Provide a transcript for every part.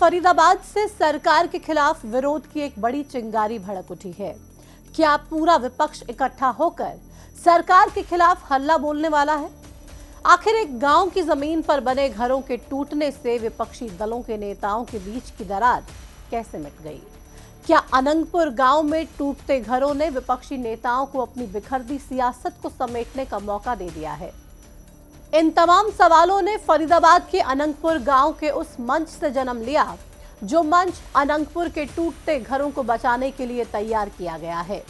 फरीदाबाद से सरकार के खिलाफ विरोध की एक बड़ी चिंगारी भड़क उठी है। क्या पूरा विपक्ष इकट्ठा होकर सरकार के खिलाफ हल्ला बोलने वाला है? आखिर एक गांव की जमीन पर बने घरों के टूटने से विपक्षी दलों के नेताओं के बीच की दरार कैसे मिट गई? क्या अनंगपुर गांव में टूटते घरों ने विपक्षी नेताओं को अपनी बिखरती सियासत को समेटने का मौका दे दिया है? इन तमाम सवालों ने फरीदाबाद के अनंगपुर गांव के उस मंच से जन्म लिया जो मंच अनंगपुर के टूटते घरों को बचाने के लिए तैयार किया गया है।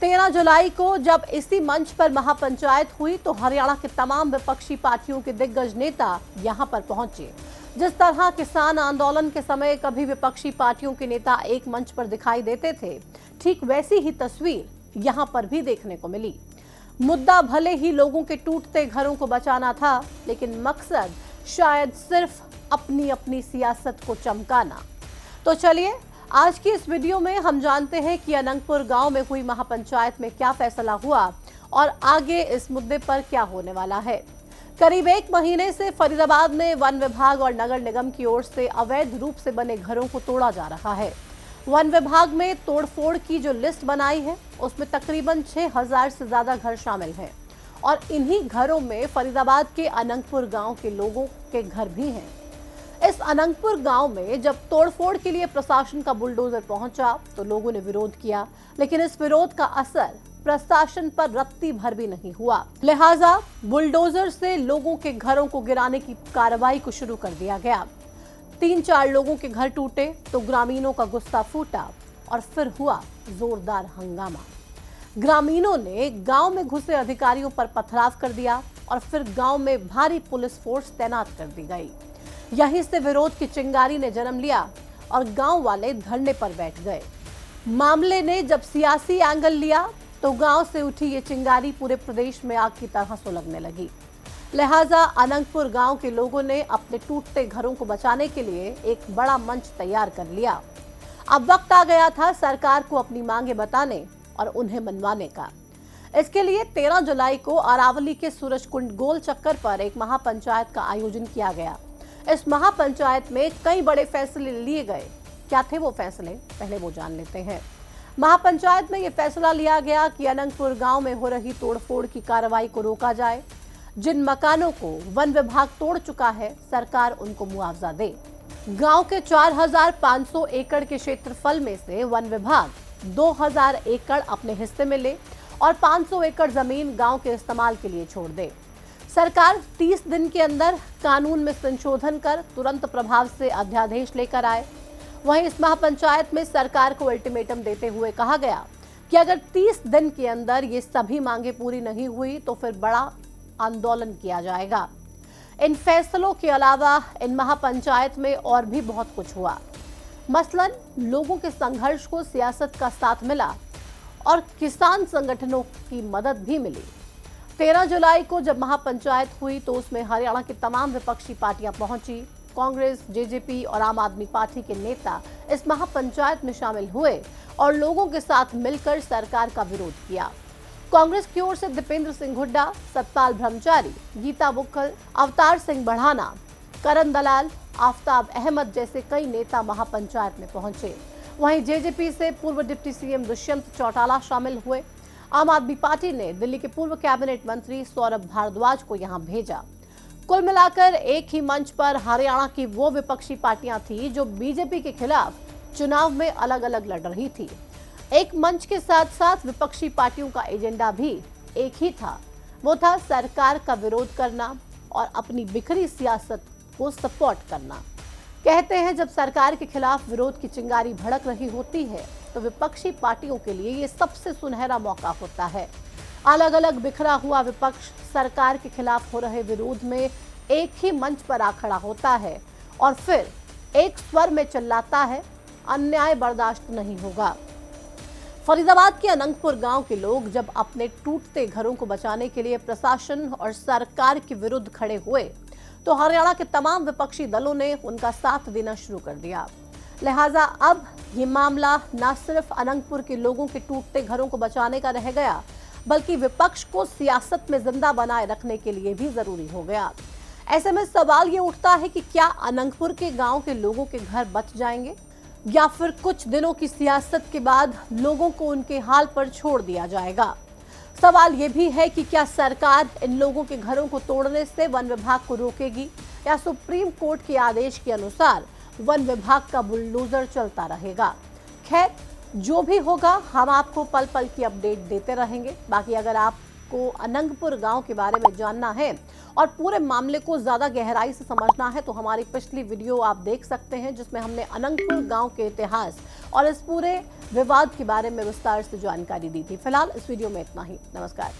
13 जुलाई को जब इसी मंच पर महापंचायत हुई तो हरियाणा के तमाम विपक्षी पार्टियों के दिग्गज नेता यहां पर पहुंचे। जिस तरह किसान आंदोलन के समय कभी विपक्षी पार्टियों के नेता एक मंच पर दिखाई देते थे, ठीक वैसी ही तस्वीर यहां पर भी देखने को मिली। मुद्दा भले ही लोगों के टूटते घरों को बचाना था, लेकिन मकसद शायद सिर्फ अपनी अपनी सियासत को चमकाना। तो चलिए आज की इस वीडियो में हम जानते हैं कि अनंगपुर गांव में हुई महापंचायत में क्या फैसला हुआ और आगे इस मुद्दे पर क्या होने वाला है। करीब 1 महीने से फरीदाबाद में वन विभाग और नगर निगम की ओर से अवैध रूप से बने घरों को तोड़ा जा रहा है। वन विभाग में तोड़फोड़ की जो लिस्ट बनाई है उसमें तकरीबन 6000 से ज्यादा घर शामिल हैं और इन्हीं घरों में फरीदाबाद के अनंगपुर गांव के लोगों के घर भी हैं। इस अनंगपुर गांव में जब तोड़फोड़ के लिए प्रशासन का बुलडोजर पहुंचा तो लोगों ने विरोध किया, लेकिन इस विरोध का असर प्रशासन पर रत्ती भर भी नहीं हुआ। लिहाजा बुलडोजर से लोगों के घरों को गिराने की कार्रवाई को शुरू कर दिया गया। 3-4 लोगों के घर टूटे तो ग्रामीणों का गुस्सा फूटा और फिर हुआ जोरदार हंगामा। ग्रामीणों ने गांव में घुसे अधिकारियों पर पथराव कर दिया और फिर गांव में भारी पुलिस फोर्स तैनात कर दी गई। यहीं से विरोध की चिंगारी ने जन्म लिया और गांव वाले धरने पर बैठ गए। मामले ने जब सियासी एंगल लिया तो गांव से उठी ये चिंगारी पूरे प्रदेश में आग की तरह सुलगने लगी। लिहाजा अनंगपुर गांव के लोगों ने अपने टूटते घरों को बचाने के लिए एक बड़ा मंच तैयार कर लिया। अब वक्त आ गया था सरकार को अपनी मांगे बताने और उन्हें मनवाने का। इसके लिए 13 जुलाई को अरावली के सूरजकुंड गोल चक्कर पर एक महापंचायत का आयोजन किया गया। इस महापंचायत में कई बड़े फैसले लिए गए। क्या थे वो फैसले, पहले वो जान लेते हैं। महापंचायत में ये फैसला लिया गया कि अनंगपुर गांव में हो रही तोड़फोड़ की कार्रवाई को रोका जाए। जिन मकानों को वन विभाग तोड़ चुका है, सरकार उनको मुआवजा दे। गांव के 4500 एकड़ के क्षेत्रफल में से वन विभाग 2000 एकड़ अपने हिस्से में ले और 500 एकड़ जमीन गांव के इस्तेमाल के लिए छोड़ दे। सरकार 30 दिन के अंदर कानून में संशोधन कर तुरंत प्रभाव से अध्यादेश लेकर आए। वहीं इस महापंचायत में सरकार को अल्टीमेटम देते हुए कहा गया कि अगर 30 दिन के अंदर ये सभी मांगे पूरी नहीं हुई तो फिर बड़ा आंदोलन किया जाएगा। इन फैसलों के अलावा इन महापंचायत में और भी बहुत कुछ हुआ। मसलन लोगों के संघर्ष को सियासत का साथ मिला और किसान संगठनों की मदद भी मिली। 13 जुलाई को जब महापंचायत हुई तो उसमें हरियाणा की तमाम विपक्षी पार्टियां पहुंची। कांग्रेस, जेजेपी और आम आदमी पार्टी के नेता इस महापंचायत में शामिल हुए और लोगों के साथ मिलकर सरकार का विरोध किया। कांग्रेस की ओर से दीपेंद्र सिंह हुड्डा, सतपाल ब्रह्मचारी, गीता बुक्खल, अवतार सिंह बढ़ाना, करण दलाल, आफ्ताब अहमद जैसे कई नेता महापंचायत में पहुंचे। वहीं जेजेपी से पूर्व डिप्टी सीएम दुष्यंत चौटाला शामिल हुए। आम आदमी पार्टी ने दिल्ली के पूर्व कैबिनेट मंत्री सौरभ भारद्वाज को यहां भेजा। कुल मिलाकर एक ही मंच पर हरियाणा की वो विपक्षी पार्टियां थी जो बीजेपी के खिलाफ चुनाव में अलग अलग लड़ रही थी। एक मंच के साथ साथ विपक्षी पार्टियों का एजेंडा भी एक ही था, वो था सरकार का विरोध करना और अपनी बिखरी सियासत को सपोर्ट करना। कहते हैं जब सरकार के खिलाफ विरोध की चिंगारी भड़क रही होती है तो विपक्षी पार्टियों के लिए ये सबसे सुनहरा मौका होता है। अलग अलग बिखरा हुआ विपक्ष सरकार के खिलाफ हो रहे विरोध में एक ही मंच पर आ खड़ा होता है और फिर एक स्वर में चिल्लाता है, अन्याय बर्दाश्त नहीं होगा। फरीदाबाद के अनंगपुर गांव के लोग जब अपने टूटते घरों को बचाने के लिए प्रशासन और सरकार के विरुद्ध खड़े हुए तो हरियाणा के तमाम विपक्षी दलों ने उनका साथ देना शुरू कर दिया। लिहाजा अब ये मामला न सिर्फ अनंगपुर के लोगों के टूटते घरों को बचाने का रह गया, बल्कि विपक्ष को सियासत में जिंदा बनाए रखने के लिए भी जरूरी हो गया। ऐसे में सवाल ये उठता है कि क्या अनंगपुर के गांव के लोगों के घर बच जाएंगे या फिर कुछ दिनों की सियासत के बाद लोगों को उनके हाल पर छोड़ दिया जाएगा। सवाल ये भी है कि क्या सरकार इन लोगों के घरों को तोड़ने से वन विभाग को रोकेगी या सुप्रीम कोर्ट के आदेश के अनुसार वन विभाग का बुलडोजर चलता रहेगा। खैर, जो भी होगा हम आपको पल पल की अपडेट देते रहेंगे। बाकी अगर आपको अनंगपुर गांव के बारे में जानना है और पूरे मामले को ज्यादा गहराई से समझना है तो हमारी पिछली वीडियो आप देख सकते हैं, जिसमें हमने अनंगपुर गांव के इतिहास और इस पूरे विवाद के बारे में विस्तार से जानकारी दी थी। फिलहाल इस वीडियो में इतना ही। नमस्कार।